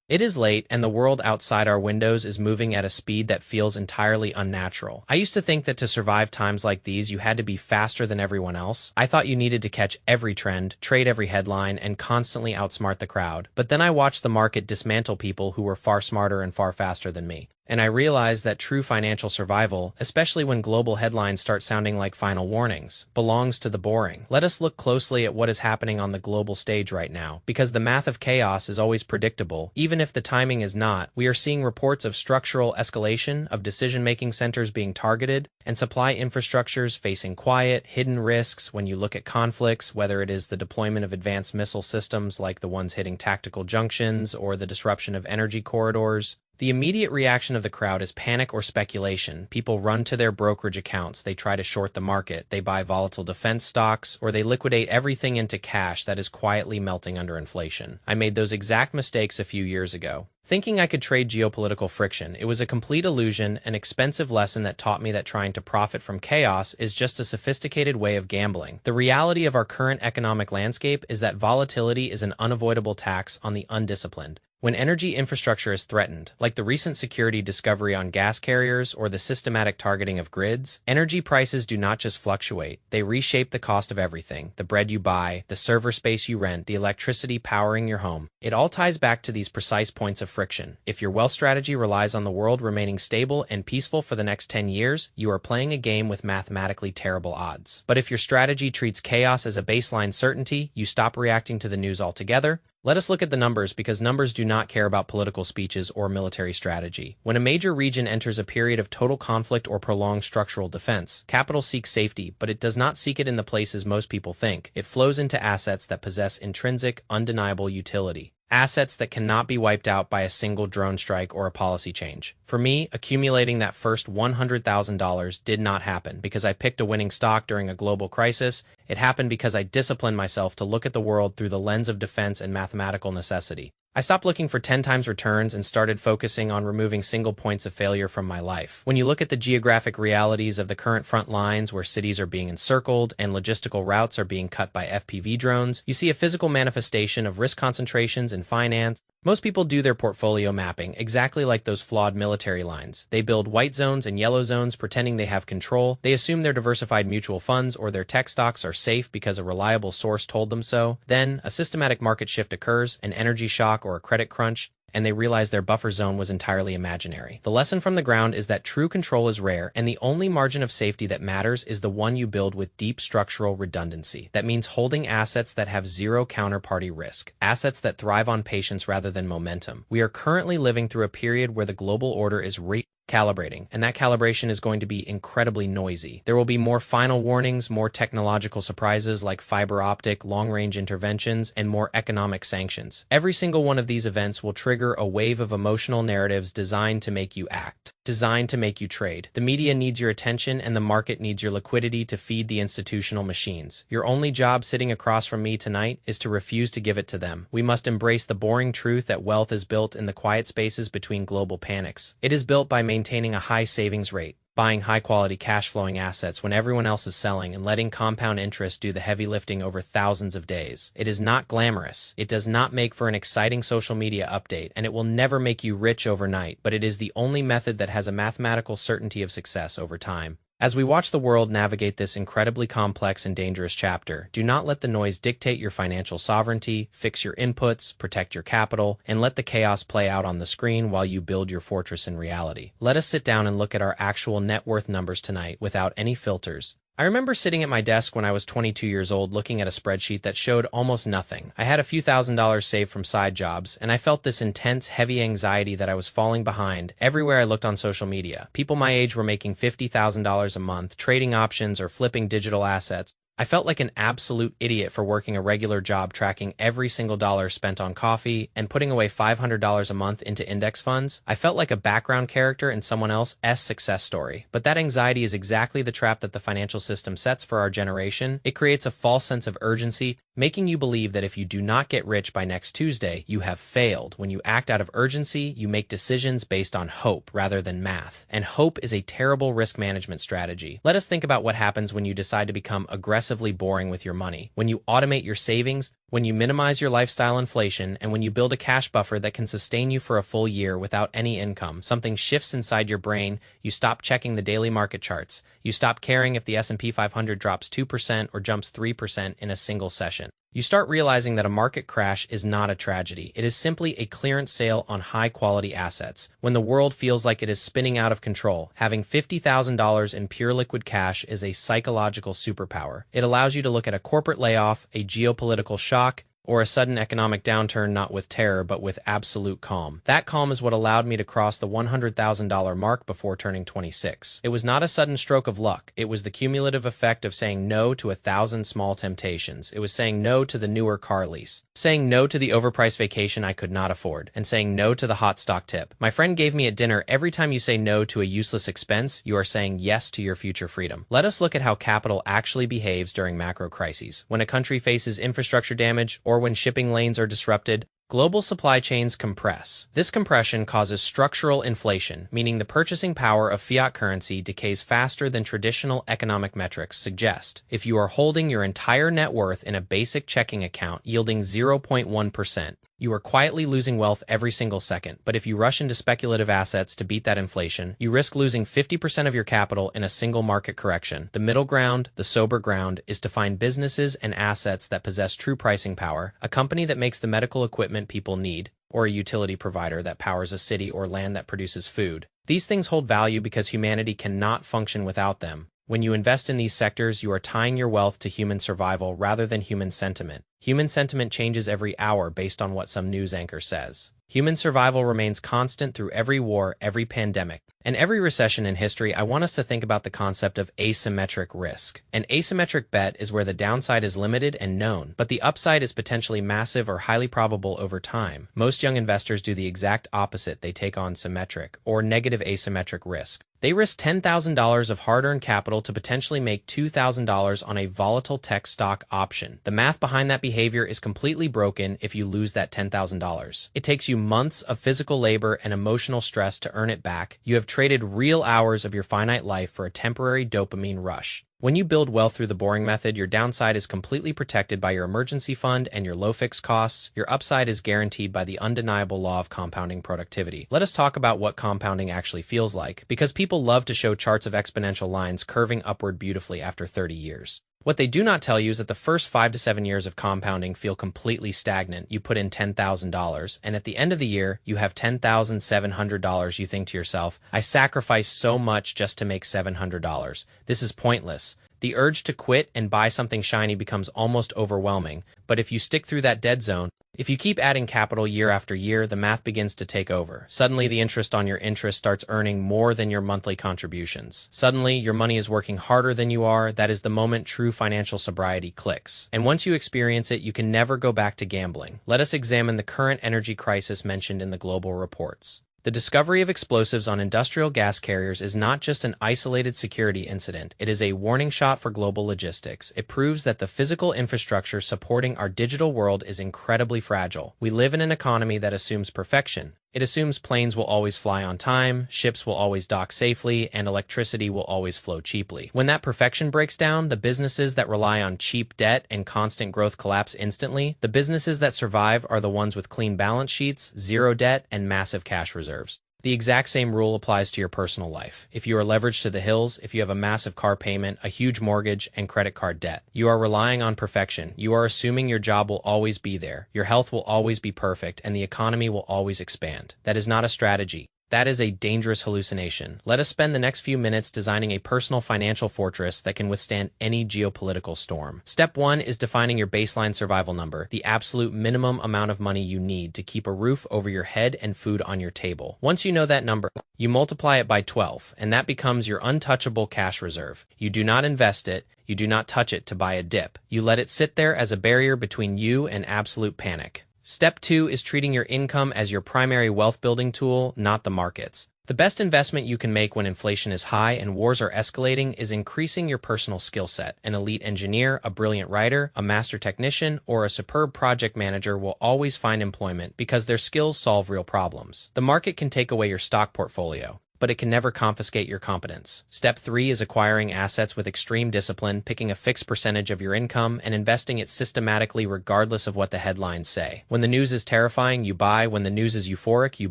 It is late, and the world outside our windows is moving at a speed that feels entirely unnatural. I used to think that to survive times like these, you had to be faster than everyone else. I thought you needed to catch every trend, trade every headline, and constantly outsmart the crowd. But then I watched the market dismantle people who were far smarter and far faster than me. And I realized that true financial survival, especially when global headlines start sounding like final warnings, belongs to the boring. Let us look closely at what is happening on the global stage right now, because the math of chaos is always predictable, even if the timing is not. We are seeing reports of structural escalation, of decision-making centers being targeted, and supply infrastructures facing quiet, hidden risks when you look at conflicts, whether it is the deployment of advanced missile systems like the ones hitting tactical junctions or the disruption of energy corridors. The immediate reaction of the crowd is panic or speculation. People run to their brokerage accounts, they try to short the market, they buy volatile defense stocks, or they liquidate everything into cash that is quietly melting under inflation. I made those exact mistakes a few years ago. Thinking I could trade geopolitical friction, it was a complete illusion, an expensive lesson that taught me that trying to profit from chaos is just a sophisticated way of gambling. The reality of our current economic landscape is that volatility is an unavoidable tax on the undisciplined. When energy infrastructure is threatened, like the recent security discovery on gas carriers or the systematic targeting of grids, energy prices do not just fluctuate, they reshape the cost of everything: the bread you buy, the server space you rent, the electricity powering your home. It all ties back to these precise points of friction. If your wealth strategy relies on the world remaining stable and peaceful for the next 10 years, you are playing a game with mathematically terrible odds. But if your strategy treats chaos as a baseline certainty, you stop reacting to the news altogether. Let us look at the numbers, because numbers do not care about political speeches or military strategy. When a major region enters a period of total conflict or prolonged structural defense, capital seeks safety, but it does not seek it in the places most people think. It flows into assets that possess intrinsic, undeniable utility. Assets that cannot be wiped out by a single drone strike or a policy change. For me, accumulating that first $100,000 did not happen because I picked a winning stock during a global crisis. It happened because I disciplined myself to look at the world through the lens of defense and mathematical necessity. I stopped looking for 10 times returns and started focusing on removing single points of failure from my life. When you look at the geographic realities of the current front lines, where cities are being encircled and logistical routes are being cut by FPV drones, you see a physical manifestation of risk concentrations in finance. Most people do their portfolio mapping exactly like those flawed military lines. They build white zones and yellow zones pretending they have control. They assume their diversified mutual funds or their tech stocks are safe because a reliable source told them so. Then, a systematic market shift occurs, an energy shock or a credit crunch, and they realize their buffer zone was entirely imaginary. The lesson from the ground is that true control is rare, and the only margin of safety that matters is the one you build with deep structural redundancy. That means holding assets that have zero counterparty risk, assets that thrive on patience rather than momentum. We are currently living through a period where the global order is calibrating, and that calibration is going to be incredibly noisy. There will be more final warnings, more technological surprises like fiber optic, long-range interventions, and more economic sanctions. Every single one of these events will trigger a wave of emotional narratives designed to make you act, designed to make you trade. The media needs your attention, and the market needs your liquidity to feed the institutional machines. Your only job sitting across from me tonight is to refuse to give it to them. We must embrace the boring truth that wealth is built in the quiet spaces between global panics. It is built by maintaining a high savings rate, buying high-quality cash-flowing assets when everyone else is selling, and letting compound interest do the heavy lifting over thousands of days. It is not glamorous. It does not make for an exciting social media update, and it will never make you rich overnight, but it is the only method that has a mathematical certainty of success over time. As we watch the world navigate this incredibly complex and dangerous chapter, do not let the noise dictate your financial sovereignty. Fix your inputs, protect your capital, and let the chaos play out on the screen while you build your fortress in reality. Let us sit down and look at our actual net worth numbers tonight without any filters. I remember sitting at my desk when I was 22 years old looking at a spreadsheet that showed almost nothing. I had a few $1,000s saved from side jobs, and I felt this intense, heavy anxiety that I was falling behind everywhere I looked on social media. People my age were making $50,000 a month, trading options or flipping digital assets. I felt like an absolute idiot for working a regular job, tracking every single dollar spent on coffee and putting away $500 a month into index funds. I felt like a background character in someone else's success story. But that anxiety is exactly the trap that the financial system sets for our generation. It creates a false sense of urgency, making you believe that if you do not get rich by next Tuesday, you have failed. When you act out of urgency, you make decisions based on hope rather than math. And hope is a terrible risk management strategy. Let us think about what happens when you decide to become aggressively boring with your money. When you automate your savings, When you minimize your lifestyle inflation and when you build a cash buffer that can sustain you for a full year without any income, something shifts inside your brain. You stop checking the daily market charts. You stop caring if the S&P 500 drops 2% or jumps 3% in a single session. You start realizing that a market crash is not a tragedy. It is simply a clearance sale on high-quality assets. When the world feels like it is spinning out of control, having $50,000 in pure liquid cash is a psychological superpower. It allows you to look at a corporate layoff, a geopolitical shock, or a sudden economic downturn not with terror but with absolute calm. That calm is what allowed me to cross the $100,000 mark before turning 26. It was not a sudden stroke of luck. It was the cumulative effect of saying no to 1,000 small temptations. It was saying no to the newer car lease, saying no to the overpriced vacation I could not afford, and saying no to the hot stock tip. My friend gave me at dinner, every time you say no to a useless expense, you are saying yes to your future freedom. Let us look at how capital actually behaves during macro crises. When a country faces infrastructure damage, or when shipping lanes are disrupted, global supply chains compress. This compression causes structural inflation, meaning the purchasing power of fiat currency decays faster than traditional economic metrics suggest. If you are holding your entire net worth in a basic checking account yielding 0.1%, you are quietly losing wealth every single second. But if you rush into speculative assets to beat that inflation, you risk losing 50% of your capital in a single market correction. The middle ground, the sober ground, is to find businesses and assets that possess true pricing power, a company that makes the medical equipment people need, or a utility provider that powers a city or land that produces food. These things hold value because humanity cannot function without them. When you invest in these sectors, you are tying your wealth to human survival rather than human sentiment. Human sentiment changes every hour based on what some news anchor says. Human survival remains constant through every war, every pandemic, and every recession in history. I want us to think about the concept of asymmetric risk. An asymmetric bet is where the downside is limited and known, but the upside is potentially massive or highly probable over time. Most young investors do the exact opposite. They take on symmetric or negative asymmetric risk. They risk $10,000 of hard-earned capital to potentially make $2,000 on a volatile tech stock option. The math behind that behavior is completely broken if you lose that $10,000. It takes you months of physical labor and emotional stress to earn it back. You have traded real hours of your finite life for a temporary dopamine rush. When you build wealth through the boring method, your downside is completely protected by your emergency fund and your low fixed costs. Your upside is guaranteed by the undeniable law of compounding productivity. Let us talk about what compounding actually feels like, because people love to show charts of exponential lines curving upward beautifully after 30 years. What they do not tell you is that the first 5 to 7 years of compounding feel completely stagnant. You put in $10,000, and at the end of the year, you have $10,700. You think to yourself, I sacrificed so much just to make $700. This is pointless. The urge to quit and buy something shiny becomes almost overwhelming, but if you stick through that dead zone, if you keep adding capital year after year, the math begins to take over. Suddenly, the interest on your interest starts earning more than your monthly contributions. Suddenly, your money is working harder than you are. That is the moment true financial sobriety clicks. And once you experience it, you can never go back to gambling. Let us examine the current energy crisis mentioned in the global reports. The discovery of explosives on industrial gas carriers is not just an isolated security incident. It is a warning shot for global logistics. It proves that the physical infrastructure supporting our digital world is incredibly fragile. We live in an economy that assumes perfection. It assumes planes will always fly on time, ships will always dock safely, and electricity will always flow cheaply. When that perfection breaks down, the businesses that rely on cheap debt and constant growth collapse instantly. The businesses that survive are the ones with clean balance sheets, zero debt, and massive cash reserves. The exact same rule applies to your personal life. If you are leveraged to the hills, if you have a massive car payment, a huge mortgage, and credit card debt, you are relying on perfection. You are assuming your job will always be there, your health will always be perfect, and the economy will always expand. That is not a strategy. That is a dangerous hallucination. Let us spend the next few minutes designing a personal financial fortress that can withstand any geopolitical storm. Step 1 is defining your baseline survival number, the absolute minimum amount of money you need to keep a roof over your head and food on your table. Once you know that number, you multiply it by 12, and that becomes your untouchable cash reserve. You do not invest it. You do not touch it to buy a dip. You let it sit there as a barrier between you and absolute panic. Step 2 is treating your income as your primary wealth-building tool, not the markets. The best investment you can make when inflation is high and wars are escalating is increasing your personal skill set. An elite engineer, a brilliant writer, a master technician, or a superb project manager will always find employment because their skills solve real problems. The market can take away your stock portfolio, but it can never confiscate your competence. Step 3 is acquiring assets with extreme discipline, picking a fixed percentage of your income and investing it systematically regardless of what the headlines say. When the news is terrifying, you buy. When the news is euphoric, you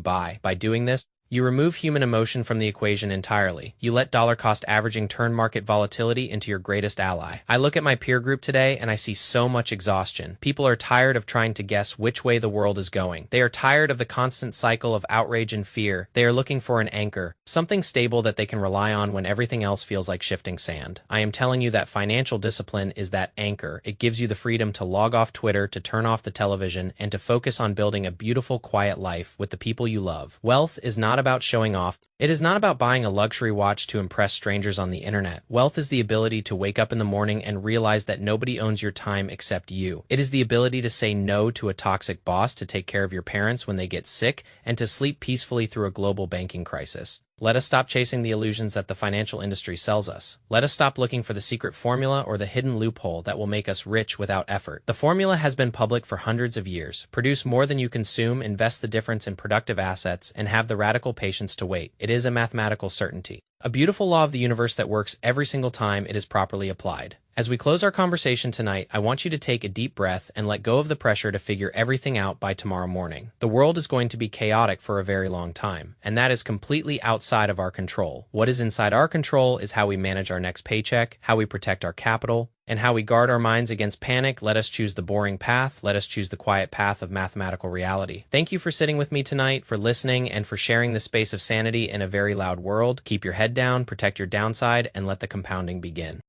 buy. By doing this, you remove human emotion from the equation entirely. You let dollar-cost averaging turn market volatility into your greatest ally. I look at my peer group today and I see so much exhaustion. People are tired of trying to guess which way the world is going. They are tired of the constant cycle of outrage and fear. They are looking for an anchor, something stable that they can rely on when everything else feels like shifting sand. I am telling you that financial discipline is that anchor. It gives you the freedom to log off Twitter, to turn off the television, and to focus on building a beautiful, quiet life with the people you love. Wealth is not about showing off. It is not about buying a luxury watch to impress strangers on the internet. Wealth is the ability to wake up in the morning and realize that nobody owns your time except you. It is the ability to say no to a toxic boss, to take care of your parents when they get sick, and to sleep peacefully through a global banking crisis. Let us stop chasing the illusions that the financial industry sells us. Let us stop looking for the secret formula or the hidden loophole that will make us rich without effort. The formula has been public for hundreds of years. Produce more than you consume, invest the difference in productive assets, and have the radical patience to wait. It is a mathematical certainty. A beautiful law of the universe that works every single time it is properly applied. As we close our conversation tonight, I want you to take a deep breath and let go of the pressure to figure everything out by tomorrow morning. The world is going to be chaotic for a very long time, and that is completely outside of our control. What is inside our control is how we manage our next paycheck, how we protect our capital, and how we guard our minds against panic. Let us choose the boring path. Let us choose the quiet path of mathematical reality. Thank you for sitting with me tonight, for listening, and for sharing the space of sanity in a very loud world. Keep your head down, protect your downside, and let the compounding begin.